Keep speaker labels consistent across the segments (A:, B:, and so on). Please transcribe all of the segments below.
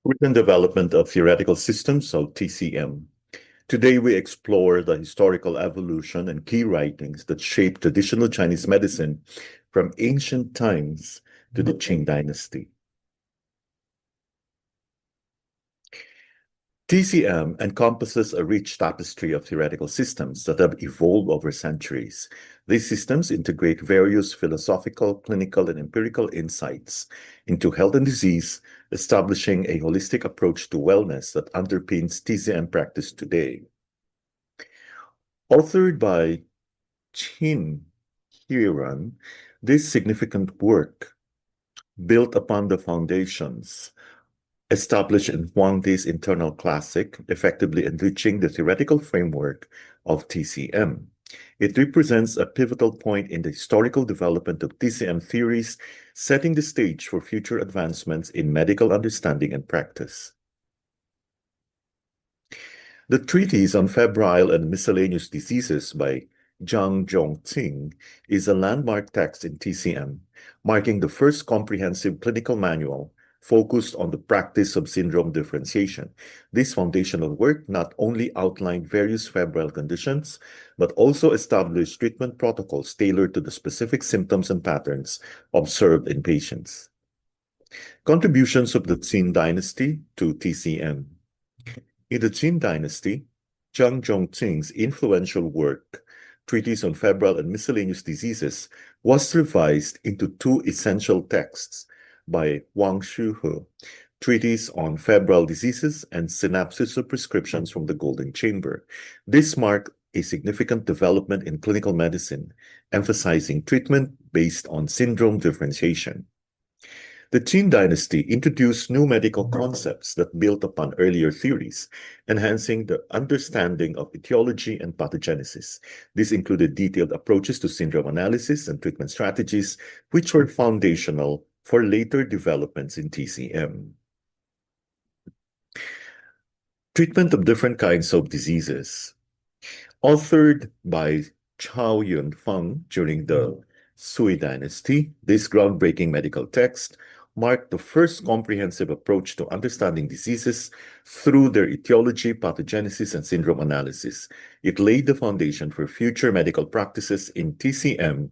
A: Written Development of Theoretical Systems, or TCM. Today we explore the historical evolution and key writings that shaped traditional Chinese medicine from ancient times to the Qing dynasty. TCM encompasses a rich tapestry of theoretical systems that have evolved over centuries. These systems integrate various philosophical, clinical, and empirical insights into health and disease, establishing a holistic approach to wellness that underpins TCM practice today. Authored by Qin Huiran, this significant work built upon the foundations established in Huangdi's internal classic, effectively enriching the theoretical framework of TCM. It represents a pivotal point in the historical development of TCM theories, setting the stage for future advancements in medical understanding and practice. The Treatise on Febrile and Miscellaneous Diseases by Zhang Zhongqing is a landmark text in TCM, marking the first comprehensive clinical manual focused on the practice of syndrome differentiation. This foundational work not only outlined various febrile conditions, but also established treatment protocols tailored to the specific symptoms and patterns observed in patients. Contributions of the Qin dynasty to TCM. In the Qin dynasty, Zhang Zhongqing's influential work, Treatise on Febrile and Miscellaneous Diseases, was revised into two essential texts by Wang Shuhe, Treatise on Febrile Diseases and Synopsis of Prescriptions from the Golden Chamber. This marked a significant development in clinical medicine, emphasizing treatment based on syndrome differentiation. The Qin dynasty introduced new medical concepts that built upon earlier theories, enhancing the understanding of etiology and pathogenesis. This included detailed approaches to syndrome analysis and treatment strategies, which were foundational for later developments in TCM. Treatment of different kinds of diseases. Authored by Chao Yunfeng during the Sui dynasty, this groundbreaking medical text marked the first comprehensive approach to understanding diseases through their etiology, pathogenesis, and syndrome analysis. It laid the foundation for future medical practices in TCM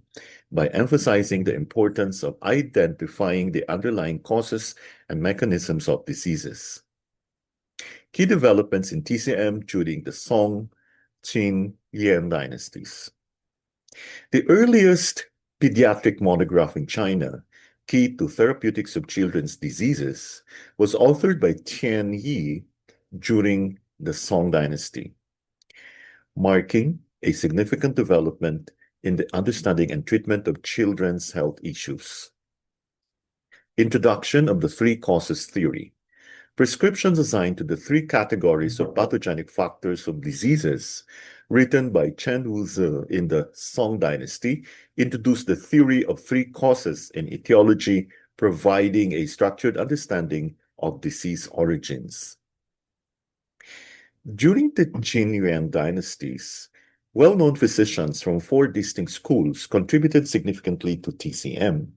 A: by emphasizing the importance of identifying the underlying causes and mechanisms of diseases. Key developments in TCM during the Song, Qin, Yan dynasties. The earliest pediatric monograph in China, Key to Therapeutics of Children's Diseases, was authored by Tian Yi during the Song dynasty, marking a significant development in the understanding and treatment of children's health issues. Introduction of the three causes theory. Prescriptions assigned to the three categories of pathogenic factors of diseases, written by Chen Wuzi in the Song dynasty, introduced the theory of three causes in etiology, providing a structured understanding of disease origins. During the Qin-Yuan dynasties, well-known physicians from four distinct schools contributed significantly to TCM,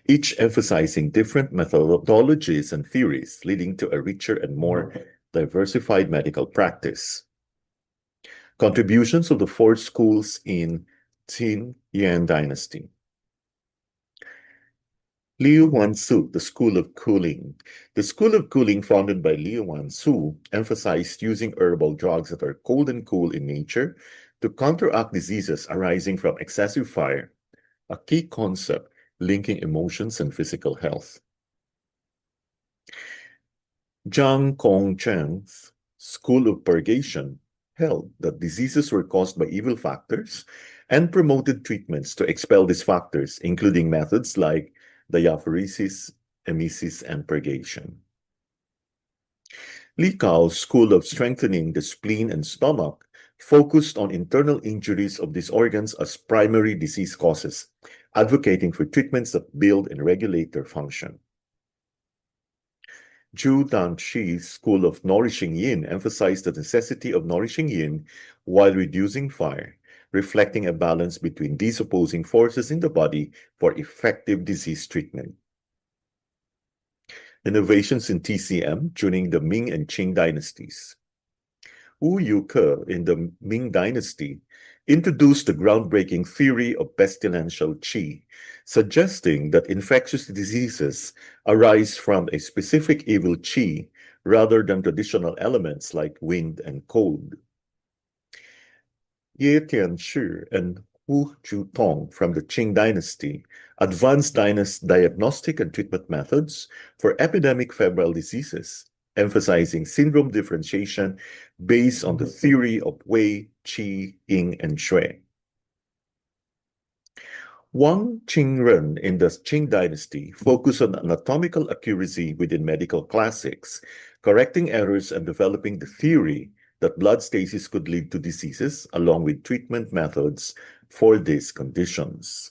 A: each emphasizing different methodologies and theories, leading to a richer and more diversified medical practice. Contributions of the four schools in Qin-Yuan dynasty. Liu Wansu, the School of Cooling. The School of Cooling, founded by Liu Wansu, emphasized using herbal drugs that are cold and cool in nature to counteract diseases arising from excessive fire, a key concept linking emotions and physical health. Zhang Kongzheng's School of Purgation held that diseases were caused by evil factors and promoted treatments to expel these factors, including methods like diaphoresis, emesis, and purgation. Li Kao's School of Strengthening the Spleen and Stomach focused on internal injuries of these organs as primary disease causes, advocating for treatments that build and regulate their function. Zhu Danqi's School of Nourishing Yin emphasized the necessity of nourishing yin while reducing fire, reflecting a balance between these opposing forces in the body for effective disease treatment. Innovations in TCM during the Ming and Qing dynasties. Wu Yuke in the Ming Dynasty introduced the groundbreaking theory of pestilential qi, suggesting that infectious diseases arise from a specific evil qi rather than traditional elements like wind and cold. Ye Tianshi and Hu Zhutong from the Qing Dynasty advanced diagnostic and treatment methods for epidemic febrile diseases, emphasizing syndrome differentiation based on the theory of Wei, Qi, Ying, and Shui. Wang Qingren in the Qing Dynasty focused on anatomical accuracy within medical classics, correcting errors and developing the theory that blood stasis could lead to diseases, along with treatment methods for these conditions.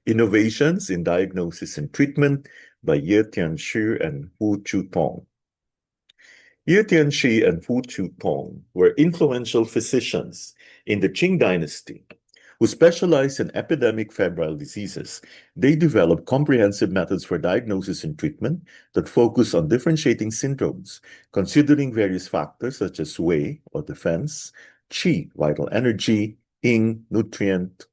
A: Innovations in diagnosis and treatment by Ye Tianshi and Hu Zhutong. Ye Tianshi and Hu Zhutong were influential physicians in the Qing Dynasty who specialized in epidemic febrile diseases. They developed comprehensive methods for diagnosis and treatment that focus on differentiating syndromes, considering various factors such as Wei, or defense, Qi, vital energy, Ying, nutrient,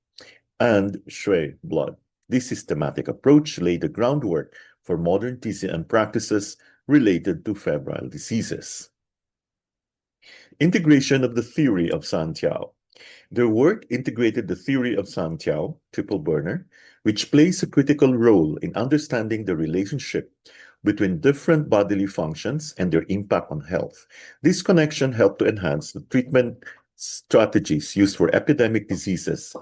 A: and Shui, blood. This systematic approach laid the groundwork for modern TCM practices related to febrile diseases. Integration of the theory of Santiao. Their work integrated the theory of Santiao, triple burner, which plays a critical role in understanding the relationship between different bodily functions and their impact on health. This connection helped to enhance the treatment strategies used for epidemic diseases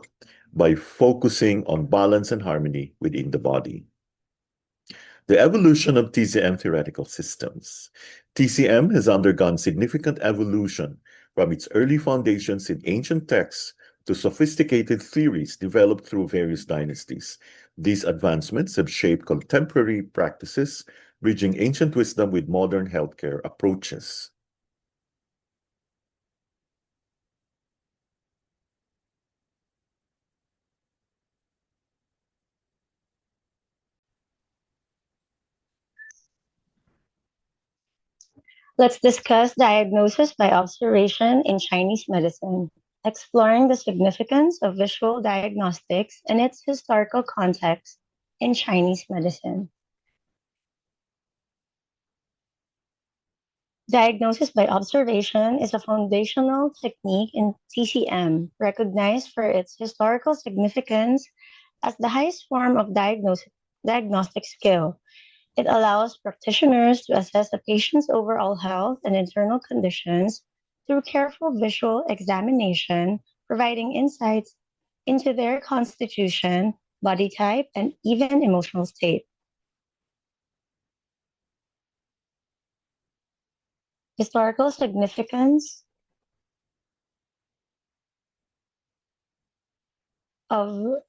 A: by focusing on balance and harmony within the body. The evolution of TCM theoretical systems. TCM has undergone significant evolution from its early foundations in ancient texts to sophisticated theories developed through various dynasties. These advancements have shaped contemporary practices, bridging ancient wisdom with modern healthcare approaches.
B: Let's discuss diagnosis by observation in Chinese medicine, exploring the significance of visual diagnostics and its historical context in Chinese medicine. Diagnosis by observation is a foundational technique in TCM, recognized for its historical significance as the highest form of diagnostic skill. It allows practitioners to assess a patient's overall health and internal conditions through careful visual examination, providing insights into their constitution, body type, and even emotional state. Historical significance of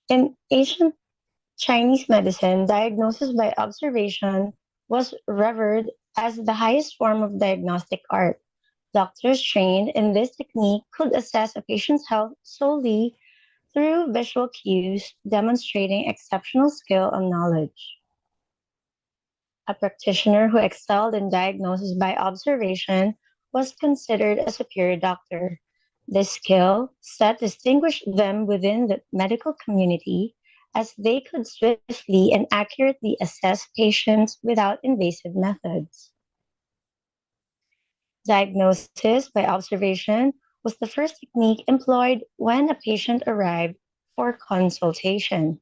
B: in ancient Chinese medicine, diagnosis by observation was revered as the highest form of diagnostic art. Doctors trained in this technique could assess a patient's health solely through visual cues, demonstrating exceptional skill and knowledge. A practitioner who excelled in diagnosis by observation was considered a superior doctor. This skill set distinguished them within the medical community as they could swiftly and accurately assess patients without invasive methods. Diagnosis by observation was the first technique employed when a patient arrived for consultation.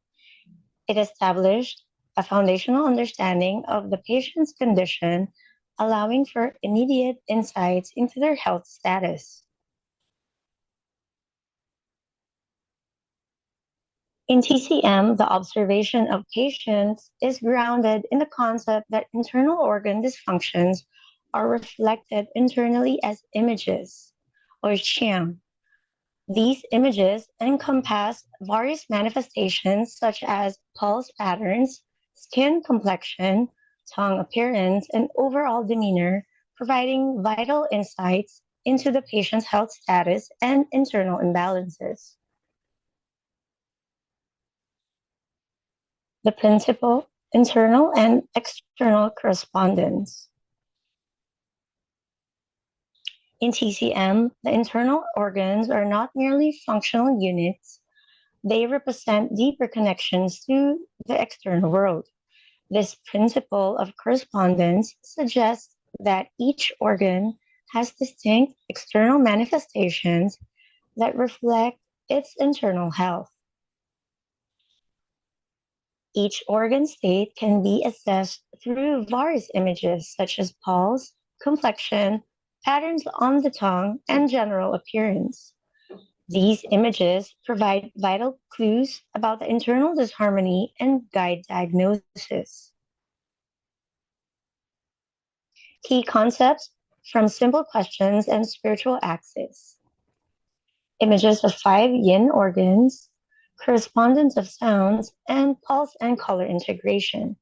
B: It established a foundational understanding of the patient's condition, allowing for immediate insights into their health status. In TCM, the observation of patients is grounded in the concept that internal organ dysfunctions are reflected internally as images, or qiang. These images encompass various manifestations such as pulse patterns, skin complexion, tongue appearance, and overall demeanor, providing vital insights into the patient's health status and internal imbalances. The principal, internal, and external correspondence. In TCM, the internal organs are not merely functional units, they represent deeper connections to the external world. This principle of correspondence suggests that each organ has distinct external manifestations that reflect its internal health. Each organ state can be assessed through various images such as pulse, complexion, patterns on the tongue, and general appearance. These images provide vital clues about the internal disharmony and guide diagnosis. Key concepts from simple questions and spiritual axis. Images of 5 yin organs, correspondence of sounds, and pulse and color integration.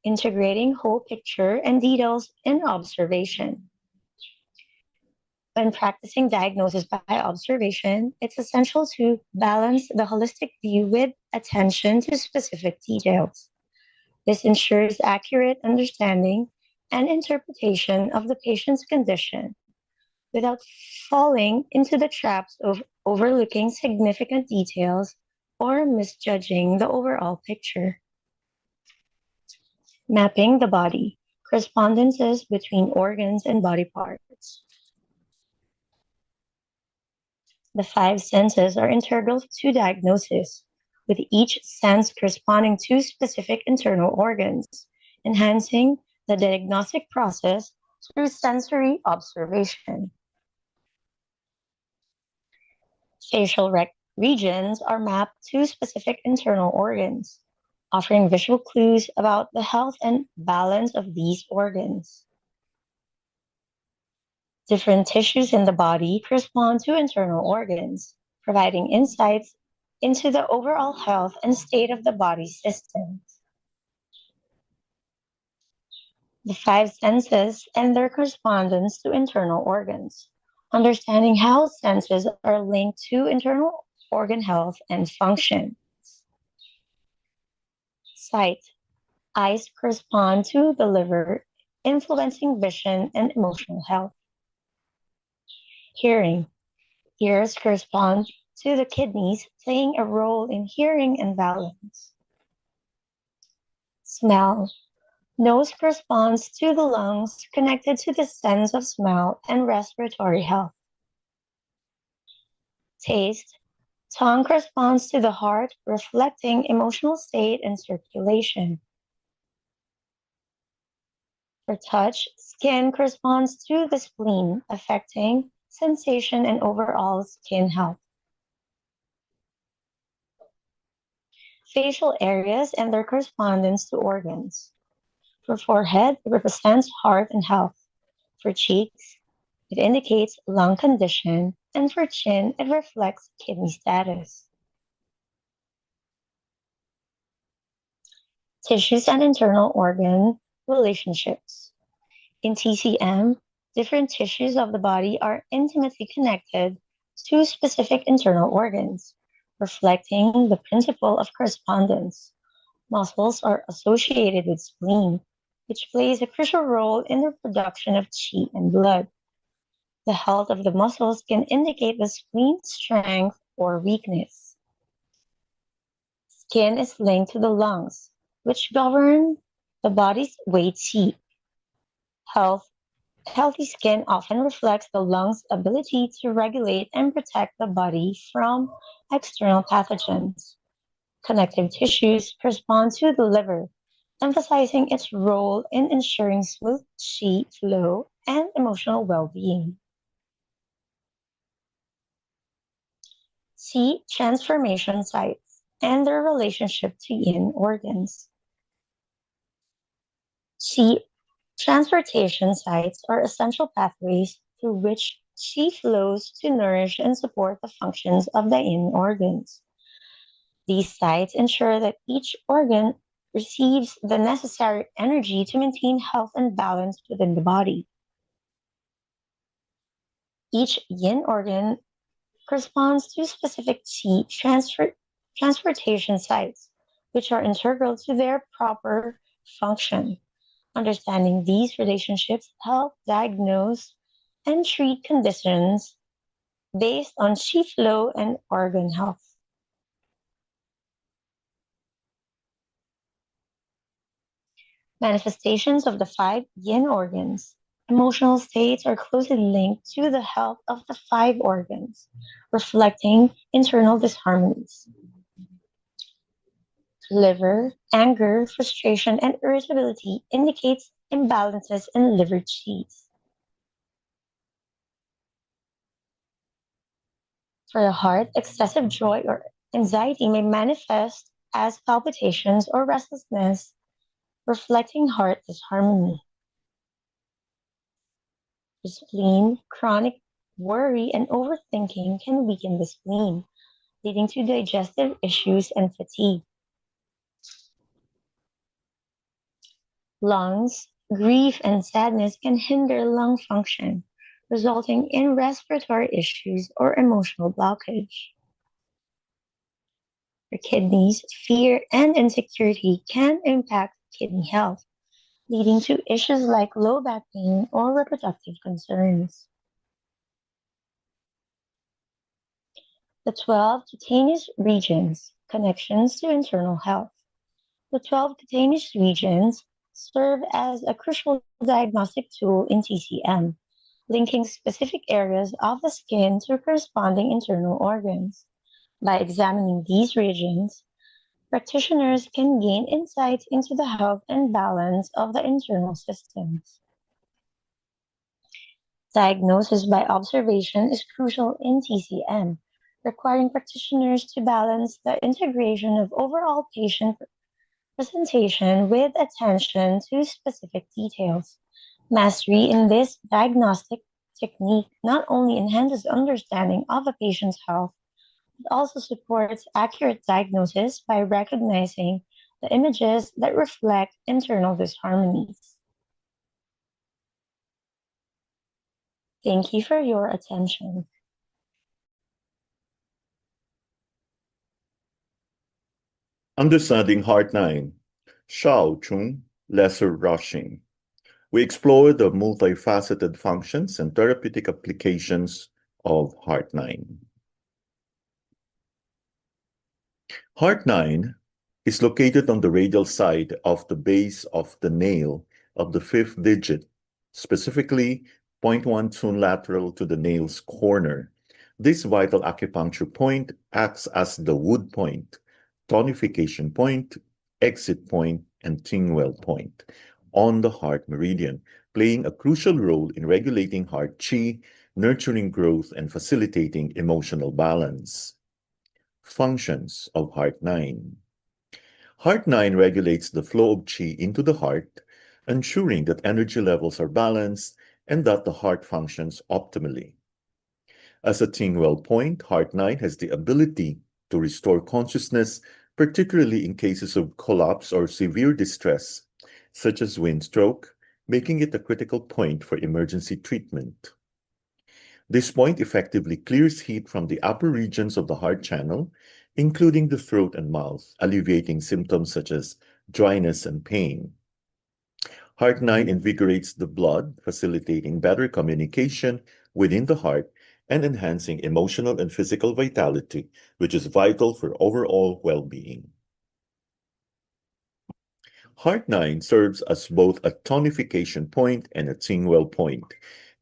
B: Integrating whole picture and details in observation. When practicing diagnosis by observation, it's essential to balance the holistic view with attention to specific details. This ensures accurate understanding and interpretation of the patient's condition without falling into the traps of overlooking significant details or misjudging the overall picture. Mapping the body, correspondences between organs and body parts. The 5 senses are integral to diagnosis, with each sense corresponding to specific internal organs, enhancing the diagnostic process through sensory observation. Facial regions are mapped to specific internal organs, offering visual clues about the health and balance of these organs. Different tissues in the body correspond to internal organs, providing insights into the overall health and state of the body systems. The 5 senses and their correspondence to internal organs. Understanding how senses are linked to internal organ health and function. Sight. Eyes correspond to the liver, influencing vision and emotional health. Hearing. Ears correspond to the kidneys, playing a role in hearing and balance. Smell. Nose corresponds to the lungs, connected to the sense of smell and respiratory health. Taste. Tongue corresponds to the heart, reflecting emotional state and circulation. For touch, skin corresponds to the spleen, affecting sensation and overall skin health. Facial areas and their correspondence to organs. For forehead, it represents heart and health. For cheeks, it indicates lung condition. And for chin, it reflects kidney status. Tissues and internal organ relationships. In TCM, different tissues of the body are intimately connected to specific internal organs, reflecting the principle of correspondence. Muscles are associated with spleen, which plays a crucial role in the production of qi and blood. The health of the muscles can indicate the spleen's strength or weakness. Skin is linked to the lungs, which govern the body's weight qi. Healthy skin often reflects the lungs' ability to regulate and protect the body from external pathogens. Connective tissues correspond to the liver, emphasizing its role in ensuring smooth qi flow and emotional well-being. See transformation sites and their relationship to yin organs. Qi transportation sites are essential pathways through which qi flows to nourish and support the functions of the yin organs. These sites ensure that each organ receives the necessary energy to maintain health and balance within the body. Each yin organ corresponds to specific qi transportation sites, which are integral to their proper function. Understanding these relationships help diagnose and treat conditions based on chi flow and organ health. Manifestations of the five yin organs. Emotional states are closely linked to the health of the five organs, reflecting internal disharmonies. Liver, anger, frustration, and irritability indicates imbalances in liver qis. For the heart, excessive joy or anxiety may manifest as palpitations or restlessness, reflecting heart disharmony. The spleen, chronic worry and overthinking can weaken the spleen, leading to digestive issues and fatigue. Lungs, grief and sadness can hinder lung function, resulting in respiratory issues or emotional blockage. For kidneys, fear and insecurity can impact kidney health, leading to issues like low back pain or reproductive concerns. The 12 cutaneous regions, connections to internal health. The 12 cutaneous regions serve as a crucial diagnostic tool in TCM, linking specific areas of the skin to corresponding internal organs. By examining these regions, practitioners can gain insights into the health and balance of the internal systems. Diagnosis by observation is crucial in TCM, requiring practitioners to balance the integration of overall patient presentation with attention to specific details. Mastery in this diagnostic technique not only enhances understanding of a patient's health, but also supports accurate diagnosis by recognizing the images that reflect internal disharmonies. Thank you for your attention.
A: Understanding Heart 9, Shao Chung, Lesser Rushing. We explore the multifaceted functions and therapeutic applications of Heart 9. Heart 9 is located on the radial side of the base of the nail of the fifth digit, specifically 0.1 tune lateral to the nail's corner. This vital acupuncture point acts as the wood point, tonification point, exit point, and Tingwell point on the heart meridian, playing a crucial role in regulating heart chi, nurturing growth, and facilitating emotional balance. Functions of Heart 9. Heart 9 regulates the flow of chi into the heart, ensuring that energy levels are balanced and that the heart functions optimally. As a Tingwell point, Heart 9 has the ability to restore consciousness, particularly in cases of collapse or severe distress, such as wind stroke, making it a critical point for emergency treatment. This point effectively clears heat from the upper regions of the heart channel, including the throat and mouth, alleviating symptoms such as dryness and pain. Heart 9 invigorates the blood, facilitating better communication within the heart and enhancing emotional and physical vitality, which is vital for overall well-being. Heart 9 serves as both a tonification point and a Tingwell point,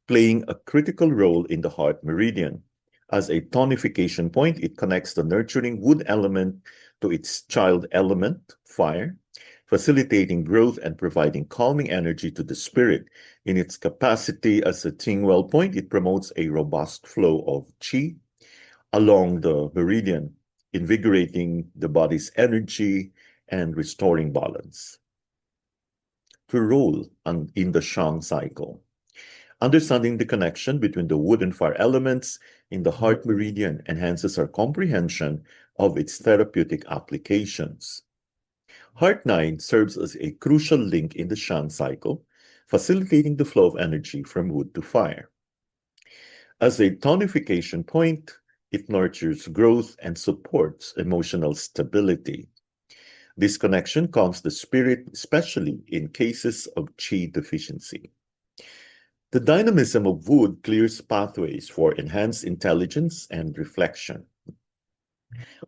A: playing a critical role in the heart meridian. As a tonification point, it connects the nurturing wood element to its child element, fire, facilitating growth and providing calming energy to the spirit. In its capacity as a Tingwell point, it promotes a robust flow of chi along the meridian, invigorating the body's energy and restoring balance. To role in the Shang cycle. Understanding the connection between the wood and fire elements in the heart meridian enhances our comprehension of its therapeutic applications. Heart 9 serves as a crucial link in the Shan cycle, facilitating the flow of energy from wood to fire. As a tonification point, It nurtures growth and supports emotional stability. This connection calms the spirit, especially in cases of qi deficiency. The dynamism of wood clears pathways for enhanced intelligence and reflection.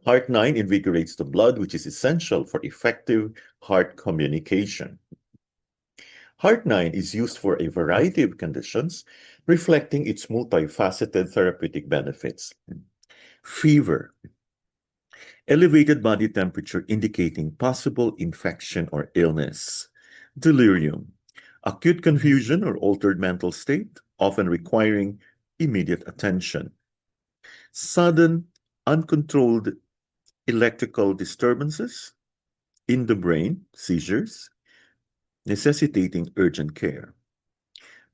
A: Heart 9 invigorates the blood, which is essential for effective heart communication. Heart 9 is used for a variety of conditions, reflecting its multifaceted therapeutic benefits. Fever, elevated body temperature indicating possible infection or illness. Delirium, acute confusion or altered mental state, often requiring immediate attention. Sudden, uncontrolled electrical disturbances in the brain, seizures, necessitating urgent care.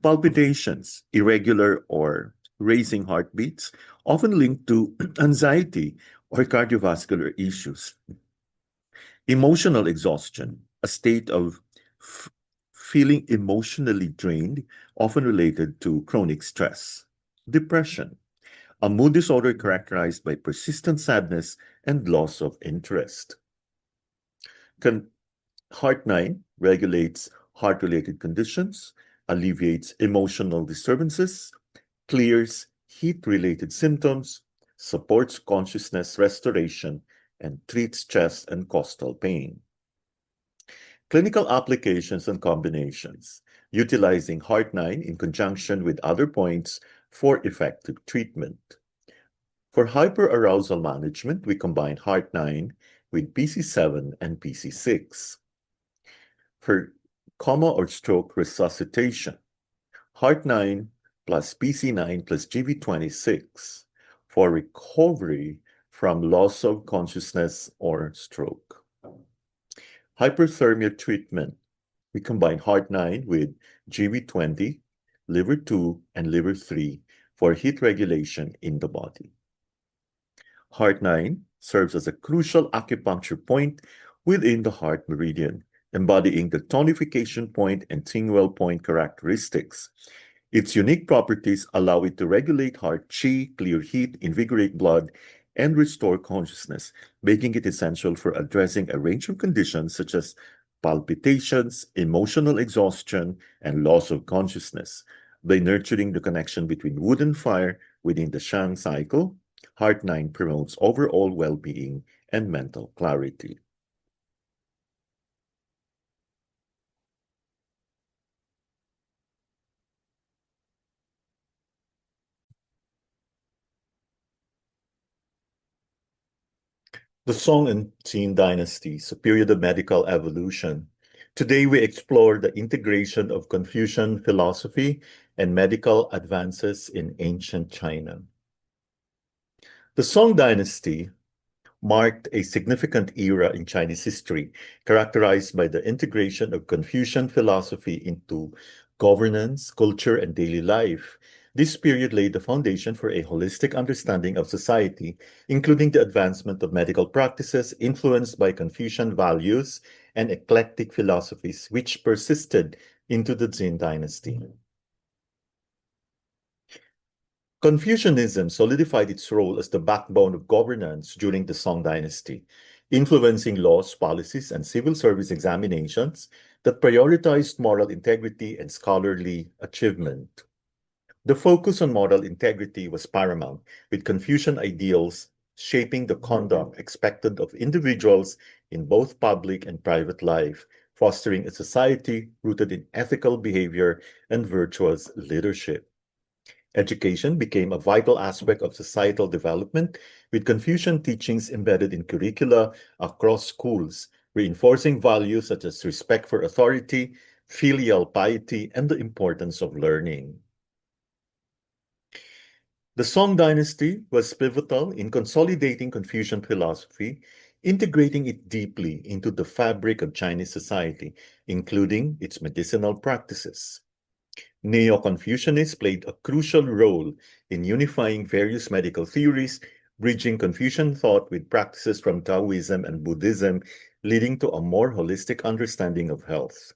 A: Palpitations, irregular or racing heartbeats, often linked to anxiety or cardiovascular issues. Emotional exhaustion, a state of feeling emotionally drained, often related to chronic stress. Depression, a mood disorder characterized by persistent sadness and loss of interest. Heart 9 regulates heart-related conditions, alleviates emotional disturbances, clears heat-related symptoms, supports consciousness restoration, and treats chest and costal pain. Clinical applications and combinations, utilizing Heart 9 in conjunction with other points for effective treatment. For hyperarousal management, we combine Heart 9 with PC7 and PC6. For coma or stroke resuscitation, Heart 9 plus PC9 plus GV26 for recovery from loss of consciousness or stroke. Hyperthermia treatment, we combine Heart 9 with GV20, Liver 2, and Liver 3 for heat regulation in the body. Heart 9 serves as a crucial acupuncture point within the heart meridian, embodying the tonification point and Tingwell point characteristics. Its unique properties allow it to regulate heart qi, clear heat, invigorate blood, and restore consciousness, making it essential for addressing a range of conditions such as palpitations, emotional exhaustion, and loss of consciousness. By nurturing the connection between wood and fire within the Shang cycle, Heart 9 promotes overall well-being and mental clarity. The Song and Qin dynasties, a period of medical evolution. Today we explore the integration of Confucian philosophy and medical advances in ancient China. The Song dynasty marked a significant era in Chinese history, characterized by the integration of Confucian philosophy into governance, culture, and daily life. This period laid the foundation for a holistic understanding of society, including the advancement of medical practices influenced by Confucian values and eclectic philosophies, which persisted into the Jin dynasty. Confucianism solidified its role as the backbone of governance during the Song dynasty, influencing laws, policies, and civil service examinations that prioritized moral integrity and scholarly achievement. The focus on moral integrity was paramount, with Confucian ideals shaping the conduct expected of individuals in both public and private life, fostering a society rooted in ethical behavior and virtuous leadership. Education became a vital aspect of societal development, with Confucian teachings embedded in curricula across schools, reinforcing values such as respect for authority, filial piety, and the importance of learning. The Song dynasty was pivotal in consolidating Confucian philosophy, integrating it deeply into the fabric of Chinese society, including its medicinal practices. Neo-Confucianists played a crucial role in unifying various medical theories, bridging Confucian thought with practices from Taoism and Buddhism, leading to a more holistic understanding of health.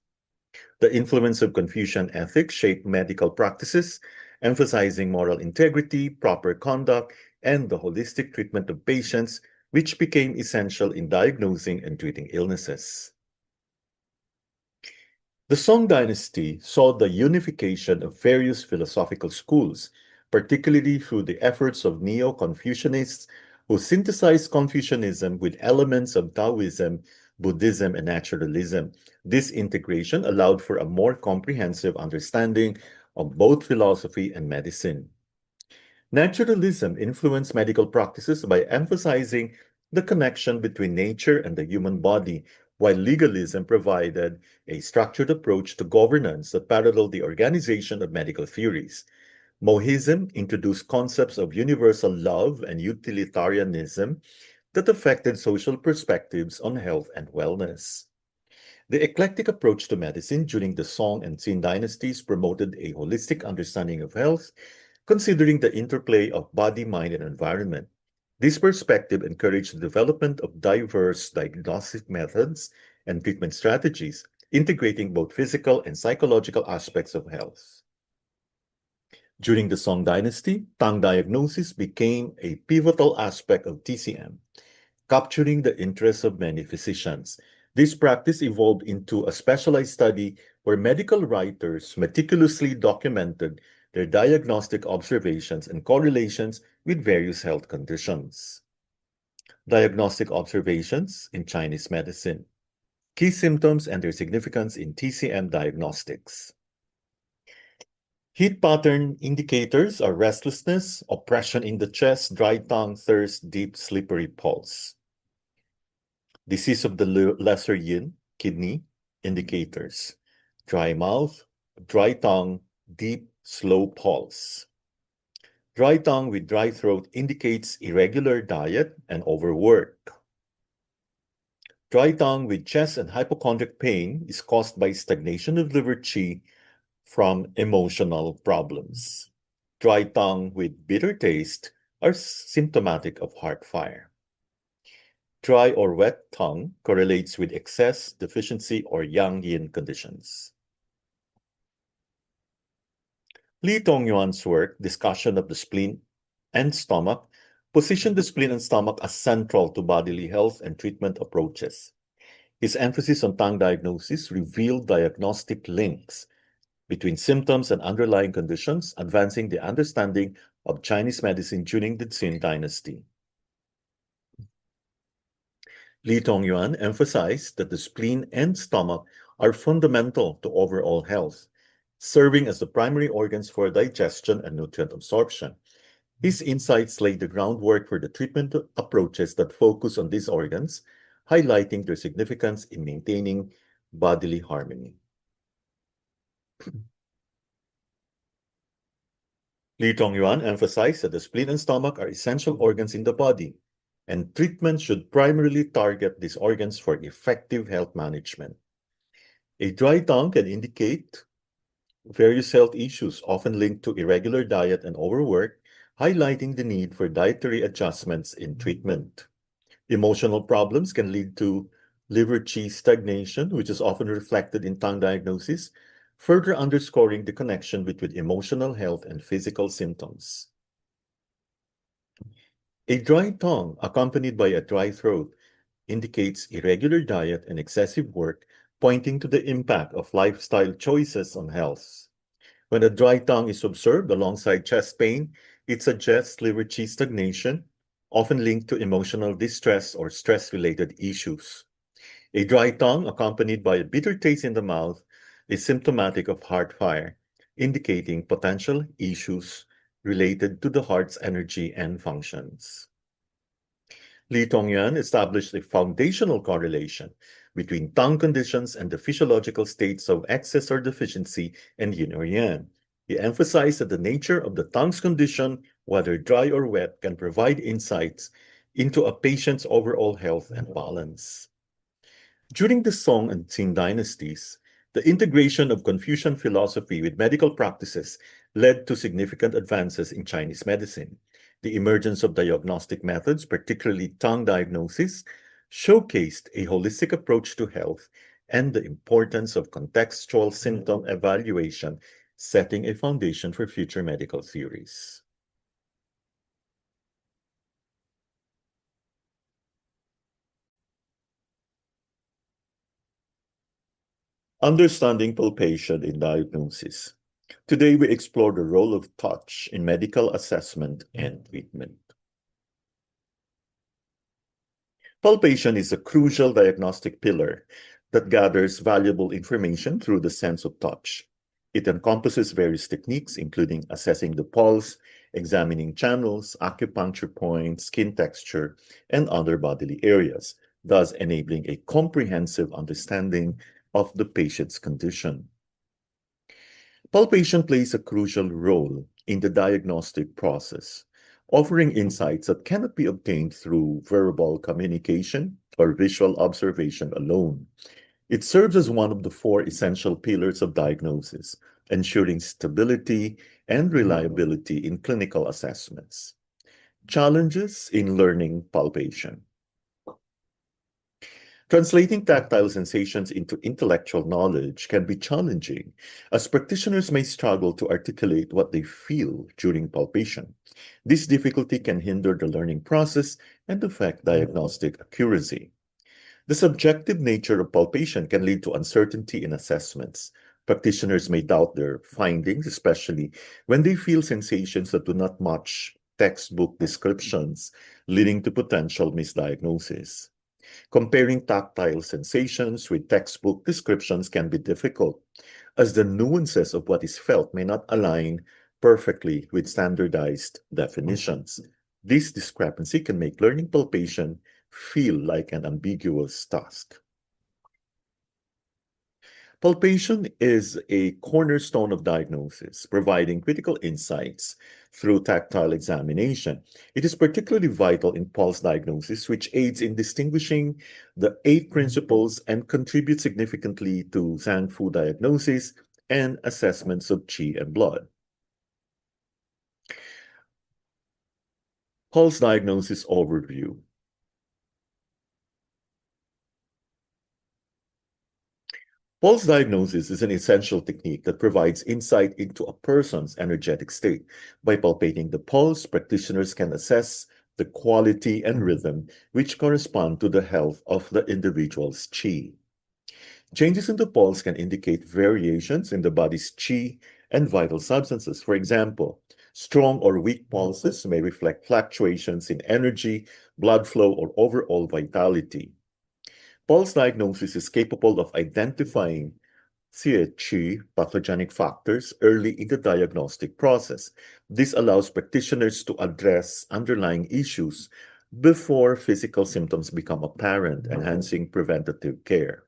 A: The influence of Confucian ethics shaped medical practices, emphasizing moral integrity, proper conduct, and the holistic treatment of patients, which became essential in diagnosing and treating illnesses. The Song dynasty saw the unification of various philosophical schools, particularly through the efforts of Neo-Confucianists who synthesized Confucianism with elements of Taoism, Buddhism, and naturalism. This integration allowed for a more comprehensive understanding of both philosophy and medicine. Naturalism influenced medical practices by emphasizing the connection between nature and the human body, while legalism provided a structured approach to governance that paralleled the organization of medical theories. Mohism introduced concepts of universal love and utilitarianism that affected social perspectives on health and wellness. The eclectic approach to medicine during the Song and Qin dynasties promoted a holistic understanding of health, considering the interplay of body, mind, and environment. This perspective encouraged the development of diverse diagnostic methods and treatment strategies, integrating both physical and psychological aspects of health. During the Song dynasty, tongue diagnosis became a pivotal aspect of TCM, capturing the interest of many physicians. This practice evolved into a specialized study where medical writers meticulously documented their diagnostic observations and correlations with various health conditions. Diagnostic observations in Chinese medicine. Key symptoms and their significance in TCM diagnostics. Heat pattern indicators are restlessness, oppression in the chest, dry tongue, thirst, deep, slippery pulse. Disease of the lesser yin, kidney, indicators. Dry mouth, dry tongue, deep, slow pulse. Dry tongue with dry throat indicates irregular diet and overwork. Dry tongue with chest and hypochondriac pain is caused by stagnation of liver qi from emotional problems. Dry tongue with bitter taste are symptomatic of heart fire. Dry or wet tongue correlates with excess, deficiency, or yang-yin conditions. Li Tongyuan's work, Discussion of the Spleen and Stomach, positioned the spleen and stomach as central to bodily health and treatment approaches. His emphasis on tongue diagnosis revealed diagnostic links between symptoms and underlying conditions, advancing the understanding of Chinese medicine during the Qin dynasty. Li Tongyuan emphasized that the spleen and stomach are fundamental to overall health, serving as the primary organs for digestion and nutrient absorption. His insights laid the groundwork for the treatment approaches that focus on these organs, highlighting their significance in maintaining bodily harmony. Li Tongyuan emphasized that the spleen and stomach are essential organs in the body, and treatment should primarily target these organs for effective health management. A dry tongue can indicate various health issues, often linked to irregular diet and overwork, highlighting the need for dietary adjustments in treatment. Emotional problems can lead to liver qi stagnation, which is often reflected in tongue diagnosis, further underscoring the connection between emotional health and physical symptoms. A dry tongue accompanied by a dry throat indicates irregular diet and excessive work, pointing to the impact of lifestyle choices on health. When a dry tongue is observed alongside chest pain, it suggests liver qi stagnation, often linked to emotional distress or stress-related issues. A dry tongue accompanied by a bitter taste in the mouth is symptomatic of heart fire, indicating potential issues related to the heart's energy and functions. Li Tongyuan established a foundational correlation between tongue conditions and the physiological states of excess or deficiency and yin or yang. He emphasized that the nature of the tongue's condition, whether dry or wet, can provide insights into a patient's overall health and balance. During the Song and Qing dynasties, the integration of Confucian philosophy with medical practices led to significant advances in Chinese medicine. The emergence of diagnostic methods, particularly tongue diagnosis, showcased a holistic approach to health and the importance of contextual symptom evaluation, setting a foundation for future medical theories. Understanding palpation in diagnosis. Today, we explore the role of touch in medical assessment and treatment. Palpation is a crucial diagnostic pillar that gathers valuable information through the sense of touch. It encompasses various techniques, including assessing the pulse, examining channels, acupuncture points, skin texture, and other bodily areas, thus enabling a comprehensive understanding of the patient's condition. Palpation plays a crucial role in the diagnostic process, offering insights that cannot be obtained through verbal communication or visual observation alone. It serves as one of the four essential pillars of diagnosis, ensuring stability and reliability in clinical assessments. Challenges in learning palpation. Translating tactile sensations into intellectual knowledge can be challenging, as practitioners may struggle to articulate what they feel during palpation. This difficulty can hinder the learning process and affect diagnostic accuracy. The subjective nature of palpation can lead to uncertainty in assessments. Practitioners may doubt their findings, especially when they feel sensations that do not match textbook descriptions, leading to potential misdiagnosis. Comparing tactile sensations with textbook descriptions can be difficult, as the nuances of what is felt may not align perfectly with standardized definitions. This discrepancy can make learning palpation feel like an ambiguous task. Palpation is a cornerstone of diagnosis, providing critical insights through tactile examination. It is particularly vital in pulse diagnosis, which aids in distinguishing the eight principles and contributes significantly to Zhang Fu diagnosis and assessments of qi and blood. Pulse diagnosis overview. Pulse diagnosis is an essential technique that provides insight into a person's energetic state. By palpating the pulse, practitioners can assess the quality and rhythm which correspond to the health of the individual's qi. Changes in the pulse can indicate variations in the body's qi and vital substances. For example, strong or weak pulses may reflect fluctuations in energy, blood flow, or overall vitality. Pulse diagnosis is capable of identifying CHI pathogenic factors early in the diagnostic process. This allows practitioners to address underlying issues before physical symptoms become apparent, enhancing preventative care.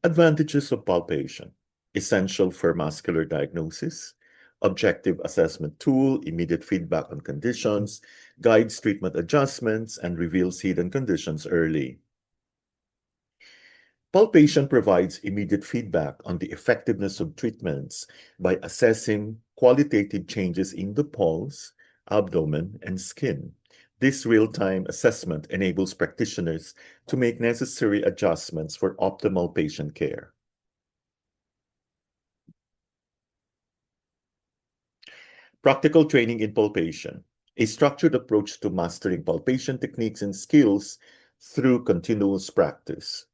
A: Advantages of palpation. Essential for muscular diagnosis. Objective assessment tool, immediate feedback on conditions, guides treatment adjustments, and reveals hidden conditions early. Palpation provides immediate feedback on the effectiveness of treatments by assessing qualitative changes in the pulse, abdomen, and skin. This real-time assessment enables practitioners to make necessary adjustments for optimal patient care. Practical training in palpation, a structured approach to mastering palpation techniques and skills through continuous practice.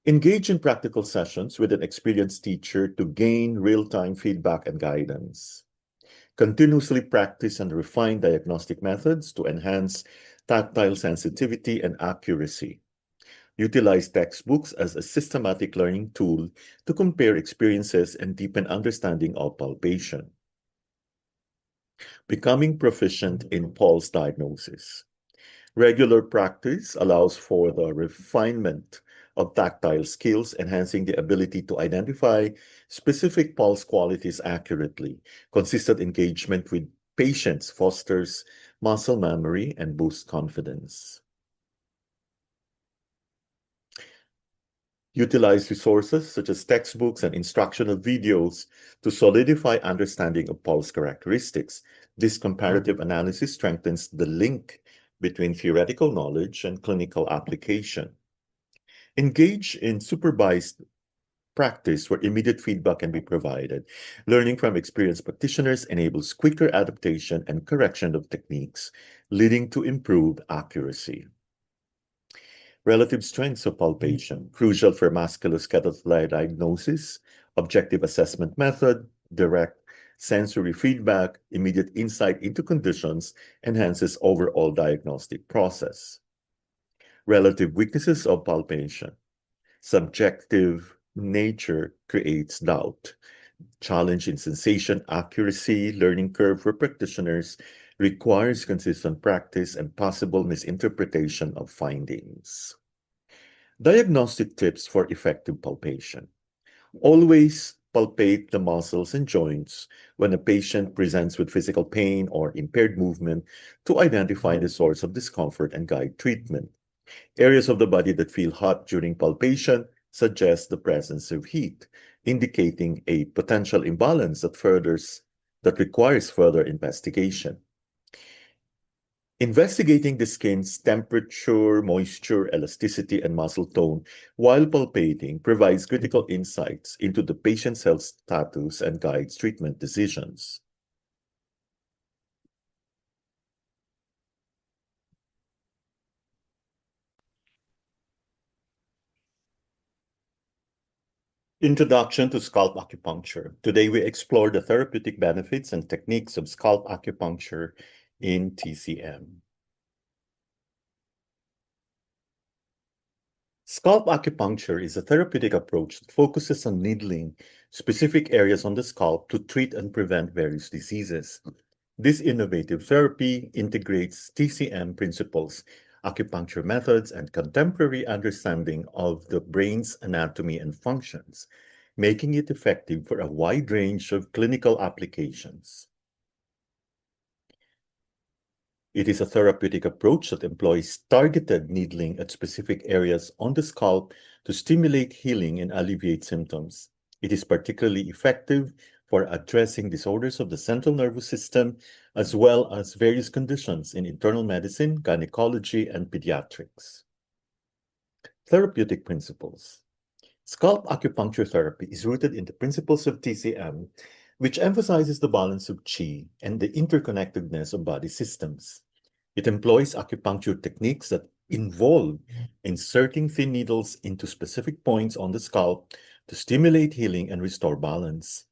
A: Engage in practical sessions with an experienced teacher to gain real-time feedback and guidance. Continuously practice and refine diagnostic methods to enhance tactile sensitivity and accuracy. Utilize textbooks as a systematic learning tool to compare experiences and deepen understanding of palpation. Becoming proficient in pulse diagnosis. Regular practice allows for the refinement of tactile skills, enhancing the ability to identify specific pulse qualities accurately. Consistent engagement with patients fosters muscle memory and boosts confidence. Utilize resources such as textbooks and instructional videos to solidify understanding of pulse characteristics. This comparative analysis strengthens the link between theoretical knowledge and clinical application. Engage in supervised practice where immediate feedback can be provided. Learning from experienced practitioners enables quicker adaptation and correction of techniques, leading to improved accuracy. Relative strengths of palpation, crucial for musculoskeletal diagnosis, objective assessment method, direct sensory feedback, immediate insight into conditions, enhances overall diagnostic process. Relative weaknesses of palpation. Subjective nature creates doubt. Challenge in sensation accuracy, learning curve for practitioners, requires consistent practice and possible misinterpretation of findings. Diagnostic tips for effective palpation. Always palpate the muscles and joints when a patient presents with physical pain or impaired movement to identify the source of discomfort and guide treatment. Areas of the body that feel hot during palpation suggest the presence of heat, indicating a potential imbalance that requires further investigation. Investigating the skin's temperature, moisture, elasticity, and muscle tone while palpating provides critical insights into the patient's health status and guides treatment decisions. Introduction to scalp acupuncture. Today we explore the therapeutic benefits and techniques of scalp acupuncture in TCM. Scalp acupuncture is a therapeutic approach that focuses on needling specific areas on the scalp to treat and prevent various diseases. This innovative therapy integrates TCM principles, acupuncture methods, and contemporary understanding of the brain's anatomy and functions, making it effective for a wide range of clinical applications. It is a therapeutic approach that employs targeted needling at specific areas on the scalp to stimulate healing and alleviate symptoms. It is particularly effective for addressing disorders of the central nervous system, as well as various conditions in internal medicine, gynecology, and pediatrics. Therapeutic principles. Scalp acupuncture therapy is rooted in the principles of TCM, which emphasizes the balance of qi and the interconnectedness of body systems. It employs acupuncture techniques that involve inserting thin needles into specific points on the scalp to stimulate healing and restore balance.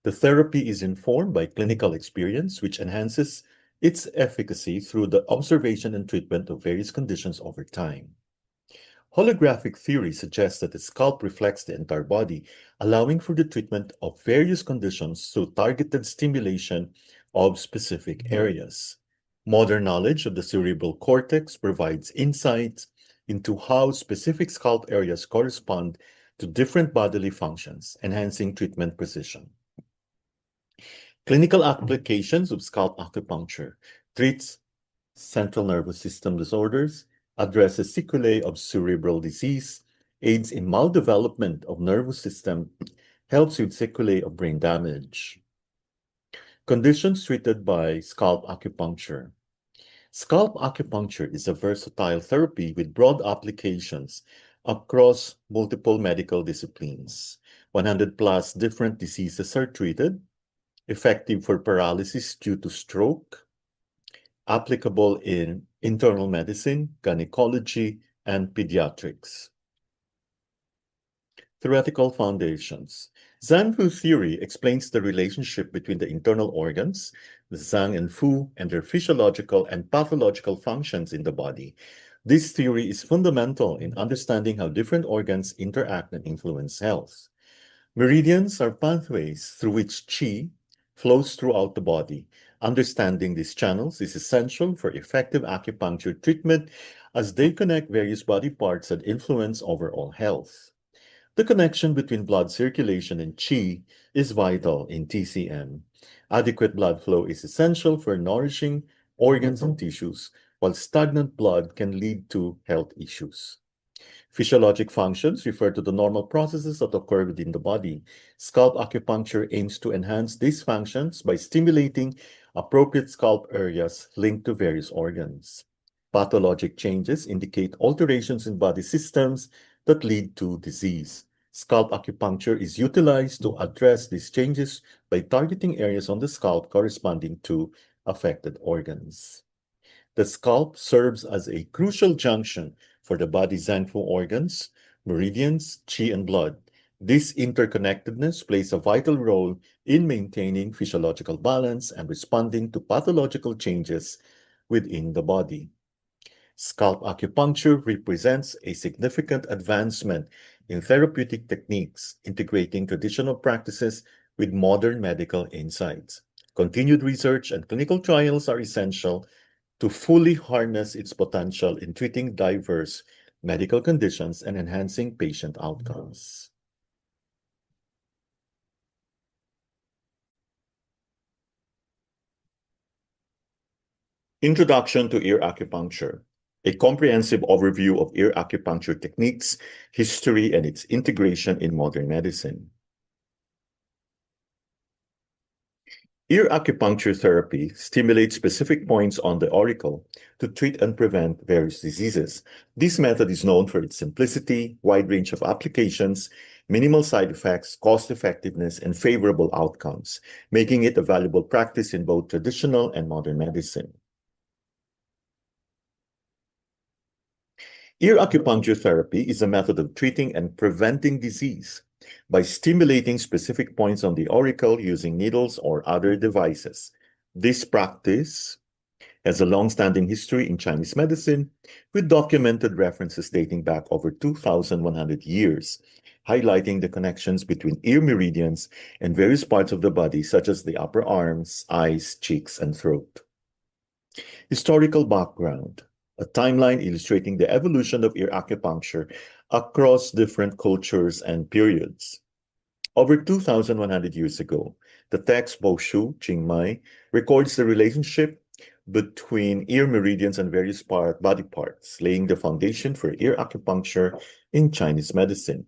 A: The therapy is informed by clinical experience, which enhances its efficacy through the observation and treatment of various conditions over time. Holographic theory suggests that the scalp reflects the entire body, allowing for the treatment of various conditions through targeted stimulation of specific areas. Modern knowledge of the cerebral cortex provides insights into how specific scalp areas correspond to different bodily functions, enhancing treatment precision. Clinical applications of scalp acupuncture treats central nervous system disorders, addresses sequelae of cerebral disease, aids in maldevelopment of nervous system, helps with sequelae of brain damage. Conditions treated by scalp acupuncture. Scalp acupuncture is a versatile therapy with broad applications across multiple medical disciplines. 100 plus different diseases are treated, effective for paralysis due to stroke, applicable in internal medicine, gynecology, and pediatrics. Theoretical foundations. Zhang-Fu theory explains the relationship between the internal organs, the Zhang and Fu, and their physiological and pathological functions in the body. This theory is fundamental in understanding how different organs interact and influence health. Meridians are pathways through which qi flows throughout the body. Understanding these channels is essential for effective acupuncture treatment as they connect various body parts that influence overall health. The connection between blood circulation and qi is vital in TCM. Adequate blood flow is essential for nourishing organs and tissues, while stagnant blood can lead to health issues. Physiologic functions refer to the normal processes that occur within the body. Scalp acupuncture aims to enhance these functions by stimulating appropriate scalp areas linked to various organs. Pathologic changes indicate alterations in body systems that lead to disease. Scalp acupuncture is utilized to address these changes by targeting areas on the scalp corresponding to affected organs. The scalp serves as a crucial junction For the body's Zangfu organs, meridians, qi, and blood, this interconnectedness plays a vital role in maintaining physiological balance and responding to pathological changes within the body. Scalp acupuncture represents a significant advancement in therapeutic techniques, integrating traditional practices with modern medical insights. Continued research and clinical trials are essential to fully harness its potential in treating diverse medical conditions and enhancing patient outcomes. Introduction to ear acupuncture. A comprehensive overview of ear acupuncture techniques, history, and its integration in modern medicine. Ear acupuncture therapy stimulates specific points on the auricle to treat and prevent various diseases. This method is known for its simplicity, wide range of applications, minimal side effects, cost-effectiveness, and favorable outcomes, making it a valuable practice in both traditional and modern medicine. Ear acupuncture therapy is a method of treating and preventing disease by stimulating specific points on the auricle using needles or other devices. This practice has a long-standing history in Chinese medicine, with documented references dating back over 2,100 years, highlighting the connections between ear meridians and various parts of the body, such as the upper arms, eyes, cheeks, and throat. Historical background. A timeline illustrating the evolution of ear acupuncture across different cultures and periods. Over 2,100 years ago, the text Boshu Qingmai records the relationship between ear meridians and various body parts, laying the foundation for ear acupuncture in Chinese medicine.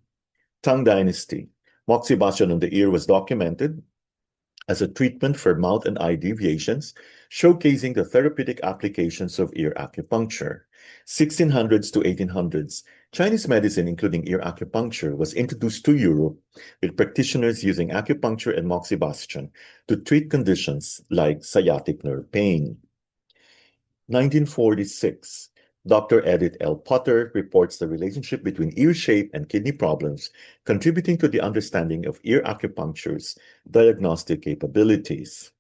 A: Tang Dynasty. Moxibustion on the ear was documented as a treatment for mouth and eye deviations, showcasing the therapeutic applications of ear acupuncture. 1600s to 1800s, Chinese medicine, including ear acupuncture, was introduced to Europe, with practitioners using acupuncture and moxibustion to treat conditions like sciatic nerve pain. 1946, Dr. Edith L. Potter reports the relationship between ear shape and kidney problems, contributing to the understanding of ear acupuncture's diagnostic capabilities.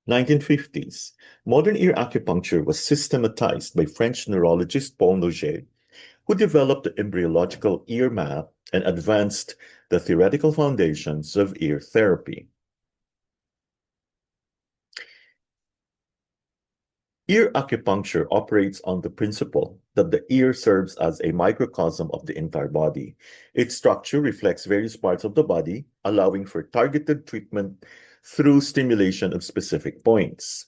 A: 1950s, modern ear acupuncture was systematized by French neurologist Paul Noget, who developed the embryological ear map and advanced the theoretical foundations of ear therapy. Ear acupuncture operates on the principle that the ear serves as a microcosm of the entire body. Its structure reflects various parts of the body, allowing for targeted treatment through stimulation of specific points.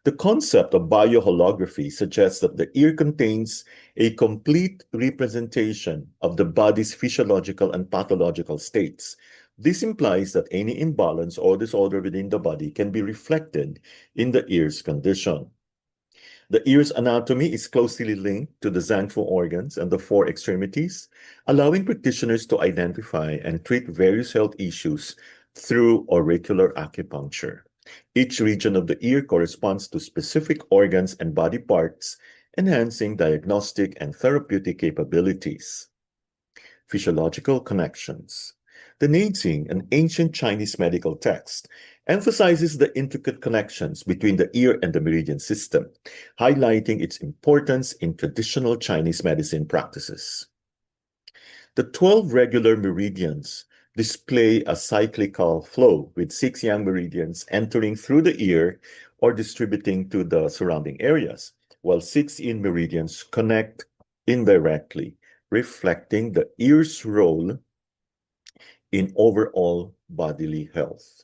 A: The concept of bioholography suggests that the ear contains a complete representation of the body's physiological and pathological states. This implies that any imbalance or disorder within the body can be reflected in the ear's condition. The ear's anatomy is closely linked to the Zangfu organs and the four extremities, allowing practitioners to identify and treat various health issues through auricular acupuncture. Each region of the ear corresponds to specific organs and body parts, enhancing diagnostic and therapeutic capabilities. Physiological connections. The Neijing, an ancient Chinese medical text, emphasizes the intricate connections between the ear and the meridian system, highlighting its importance in traditional Chinese medicine practices. The 12 regular meridians display a cyclical flow, with 6 yang meridians entering through the ear or distributing to the surrounding areas, while 6 yin meridians connect indirectly, reflecting the ear's role in overall bodily health.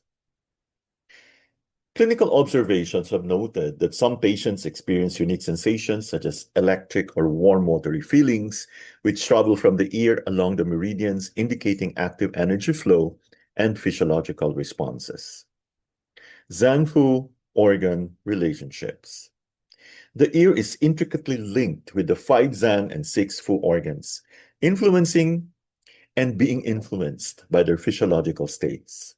A: Clinical observations have noted that some patients experience unique sensations such as electric or warm watery feelings, which travel from the ear along the meridians, indicating active energy flow and physiological responses. Zangfu organ relationships. The ear is intricately linked with the 5 Zang and 6 Fu organs, influencing and being influenced by their physiological states.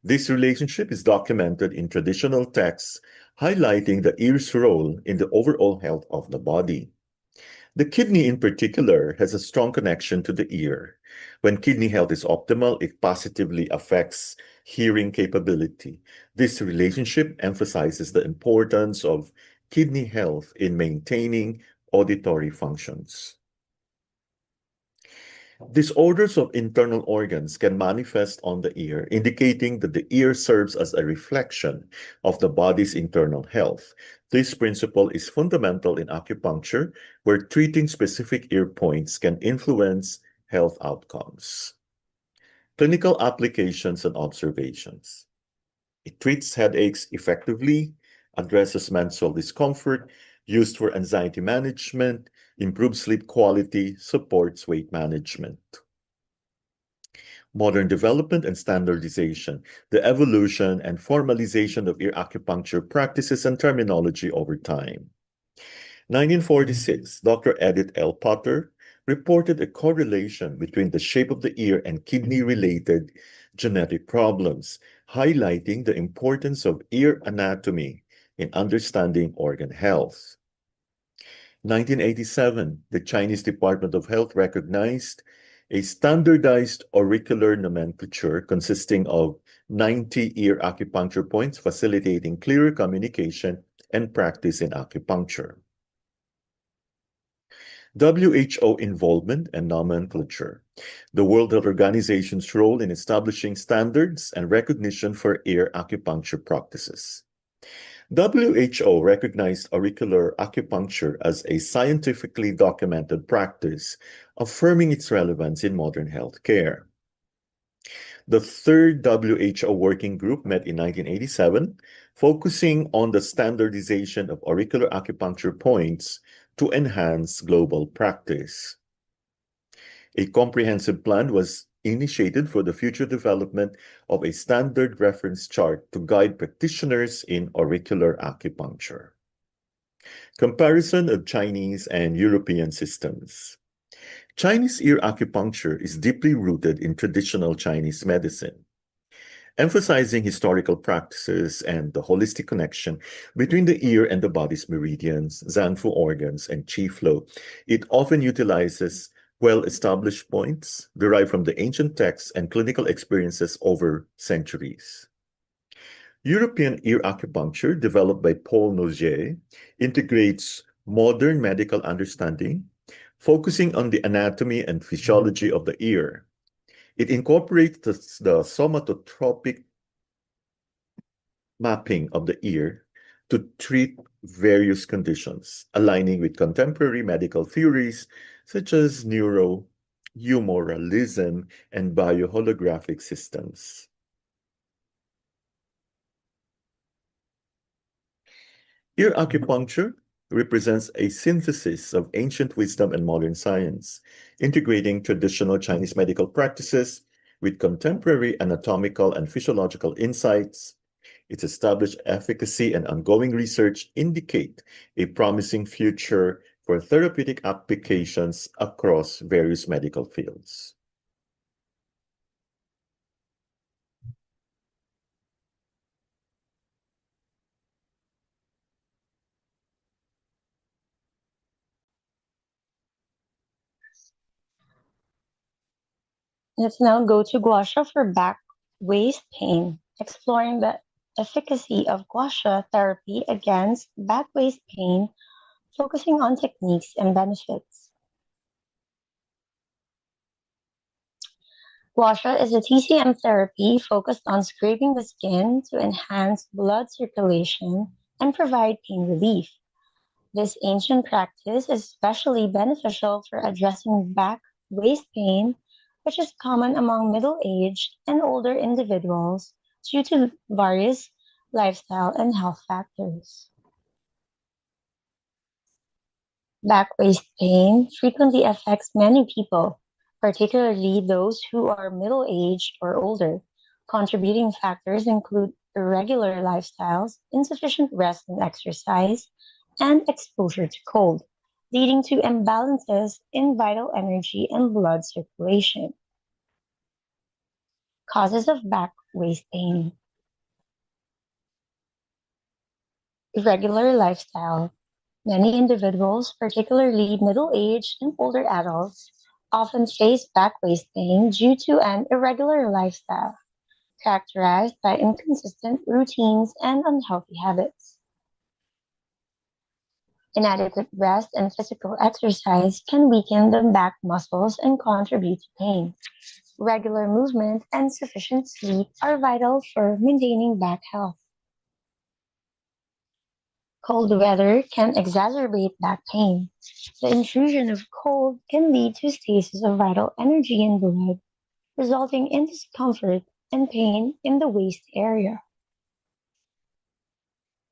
A: This relationship is documented in traditional texts, highlighting the ear's role in the overall health of the body. The kidney, in particular, has a strong connection to the ear. When kidney health is optimal, it positively affects hearing capability. This relationship emphasizes the importance of kidney health in maintaining auditory functions. Disorders of internal organs can manifest on the ear, indicating that the ear serves as a reflection of the body's internal health. This principle is fundamental in acupuncture, where treating specific ear points can influence health outcomes. Clinical applications and observations. It treats headaches effectively, addresses menstrual discomfort, used for anxiety management, improves sleep quality, supports weight management. Modern development and standardization, the evolution and formalization of ear acupuncture practices and terminology over time. 1946, Dr. Edith L. Potter reported a correlation between the shape of the ear and kidney-related genetic problems, highlighting the importance of ear anatomy in understanding organ health. 1987, the Chinese Department of Health recognized a standardized auricular nomenclature consisting of 90 ear acupuncture points, facilitating clearer communication and practice in acupuncture. WHO involvement and nomenclature. The World Health Organization's role in establishing standards and recognition for ear acupuncture practices. WHO recognized auricular acupuncture as a scientifically documented practice, affirming its relevance in modern healthcare. The third WHO working group met in 1987, focusing on the standardization of auricular acupuncture points to enhance global practice. A comprehensive plan was initiated for the future development of a standard reference chart to guide practitioners in auricular acupuncture. Comparison of Chinese and European systems. Chinese ear acupuncture is deeply rooted in traditional Chinese medicine, emphasizing historical practices and the holistic connection between the ear and the body's meridians, Zanfu organs, and qi flow. It often utilizes well-established points derived from the ancient texts and clinical experiences over centuries. European ear acupuncture, developed by Paul Nogier, integrates modern medical understanding, focusing on the anatomy and physiology of the ear. It incorporates the somatotropic mapping of the ear to treat various conditions, aligning with contemporary medical theories such as neurohumoralism and bioholographic systems. Ear acupuncture represents a synthesis of ancient wisdom and modern science, integrating traditional Chinese medical practices with contemporary anatomical and physiological insights. Its established efficacy and ongoing research indicate a promising future for therapeutic applications across various medical fields.
B: Let's now go to gua sha for back waist pain, exploring the efficacy of gua sha therapy against back waist pain, focusing on techniques and benefits. Gua sha is a TCM therapy focused on scraping the skin to enhance blood circulation and provide pain relief. This ancient practice is especially beneficial for addressing back waist pain, which is common among middle-aged and older individuals due to various lifestyle and health factors. Back waist pain frequently affects many people, particularly those who are middle-aged or older. Contributing factors include irregular lifestyles, insufficient rest and exercise, and exposure to cold, leading to imbalances in vital energy and blood circulation. Causes of back waist pain. Irregular lifestyle. Many individuals, particularly middle-aged and older adults, often face back waist pain due to an irregular lifestyle characterized by inconsistent routines and unhealthy habits. Inadequate rest and physical exercise can weaken the back muscles and contribute to pain. Regular movement and sufficient sleep are vital for maintaining back health. Cold weather can exacerbate back pain. The intrusion of cold can lead to stasis of vital energy in blood, resulting in discomfort and pain in the waist area.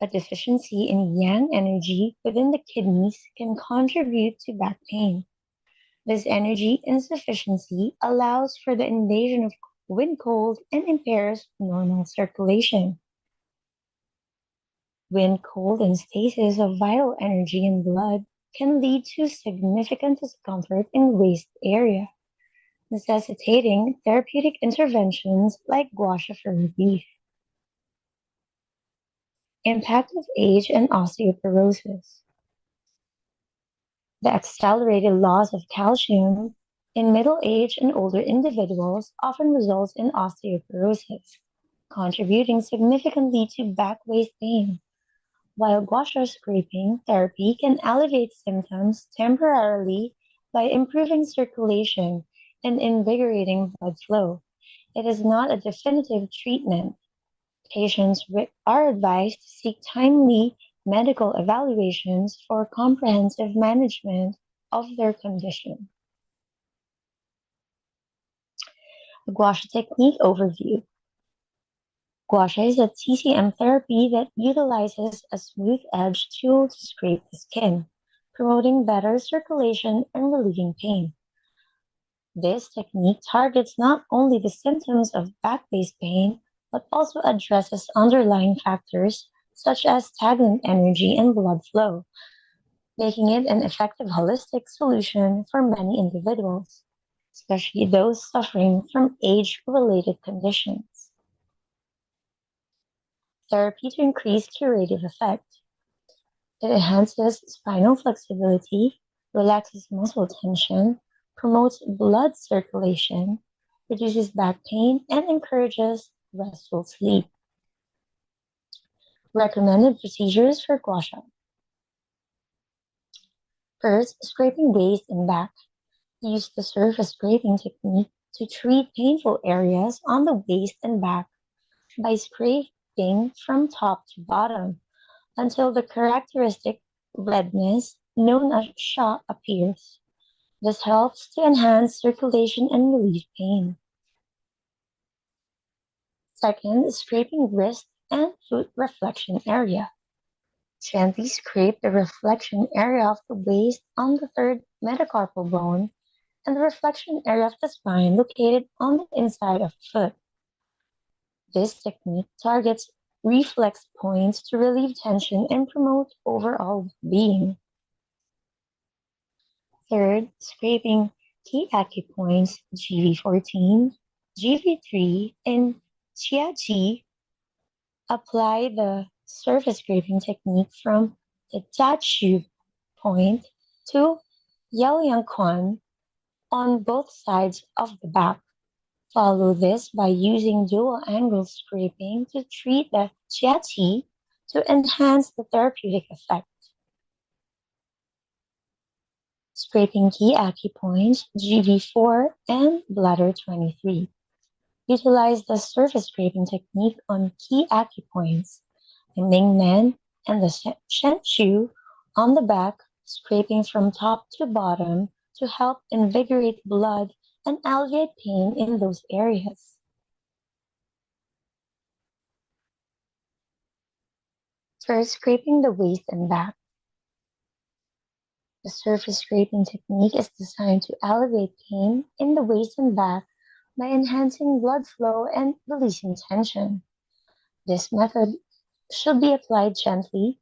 B: A deficiency in yang energy within the kidneys can contribute to back pain. This energy insufficiency allows for the invasion of wind cold and impairs normal circulation. Wind cold and stasis of vital energy in blood can lead to significant discomfort in waist area, necessitating therapeutic interventions like gua sha for relief. Impact of age and osteoporosis. The accelerated loss of calcium in middle-aged and older individuals often results in osteoporosis, contributing significantly to back waist pain. While gua sha scraping therapy can alleviate symptoms temporarily by improving circulation and invigorating blood flow, it is not a definitive treatment. Patients are advised to seek timely medical evaluations for comprehensive management of their condition. The gua sha technique overview. Gua sha is a TCM therapy that utilizes a smooth-edged tool to scrape the skin, promoting better circulation and relieving pain. This technique targets not only the symptoms of back-based pain, but also addresses underlying factors such as stagnant energy and blood flow, making it an effective holistic solution for many individuals, especially those suffering from age-related conditions. Therapy to increase curative effect. It enhances spinal flexibility, relaxes muscle tension, promotes blood circulation, reduces back pain, and encourages restful sleep. Recommended procedures for gua sha. First, scraping waist and back. Use the surface scraping technique to treat painful areas on the waist and back by scraping from top to bottom until the characteristic redness known as sha appears. This helps to enhance circulation and relieve pain. Second, scraping wrist and foot reflection area. Gently scrape the reflection area of the waist on the third metacarpal bone and the reflection area of the spine located on the inside of the foot. This technique targets reflex points to relieve tension and promote overall well-being. Third, scraping key acupoints GV14, GV3, and Chia-Chi. Apply the surface scraping technique from the Tachu point to Yaoyangquan on both sides of the back. Follow this by using dual angle scraping to treat the Chia-Chi to enhance the therapeutic effect. Scraping key acupoints GV4 and bladder 23. Utilize the surface scraping technique on key acupoints, the Mingmen and the Shenchu on the back, scraping from top to bottom to help invigorate blood and alleviate pain in those areas. First, scraping the waist and back. The surface scraping technique is designed to alleviate pain in the waist and back by enhancing blood flow and releasing tension. This method should be applied gently,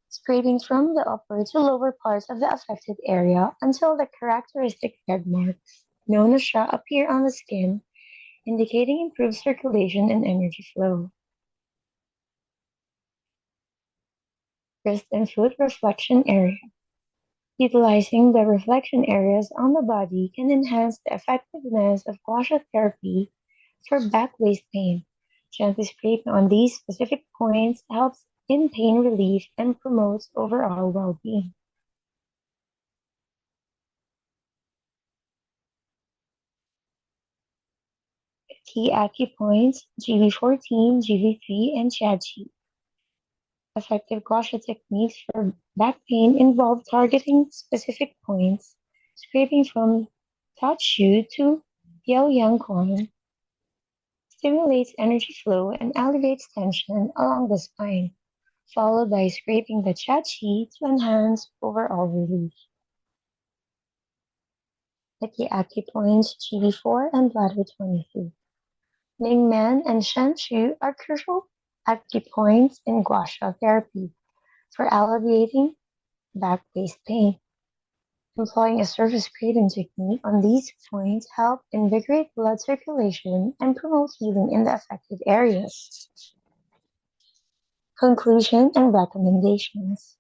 B: scraping from the upper to lower parts of the affected area until the characteristic red marks, known as sha, appear on the skin, indicating improved circulation and energy flow. wrist and foot reflection area. Utilizing the reflection areas on the body can enhance the effectiveness of gua sha therapy for back waist pain. Gently scraping on these specific points helps in pain relief and promotes overall well-being. Key acupoints GV14, GV3, and Chiachi. Effective gua sha techniques for back pain involve targeting specific points, scraping from touch shu to Yao Yang Kong, stimulates energy flow and alleviates tension along the spine, followed by scraping the chachi to enhance overall relief. The key acupoints GV4 and bladder 23. Mingmen and Shu are crucial acupoints in gua sha therapy for alleviating back waist pain. Employing a surface gradient technique on these points help invigorate blood circulation and promote healing in the affected areas. Conclusion and recommendations.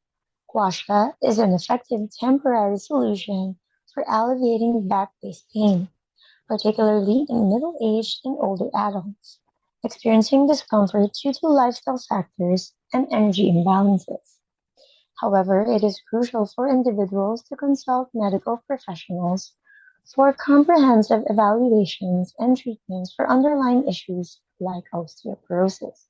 B: Gua sha is an effective temporary solution for alleviating back-based pain, particularly in middle-aged and older adults experiencing discomfort due to lifestyle factors and energy imbalances. However, it is crucial for individuals to consult medical professionals for comprehensive evaluations and treatments for underlying issues like osteoporosis.